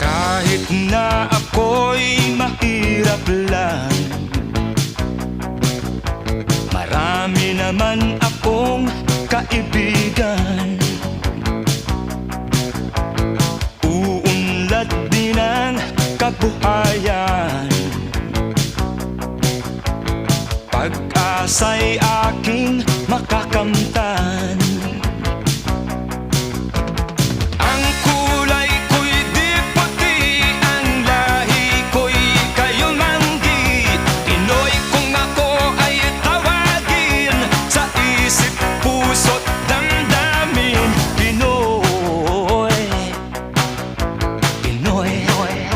Kahit na ako'y mahirap lang, marami naman akong kaibigan. Uunlad din ang kabuhayan, pag-asa'y aking makakamtan.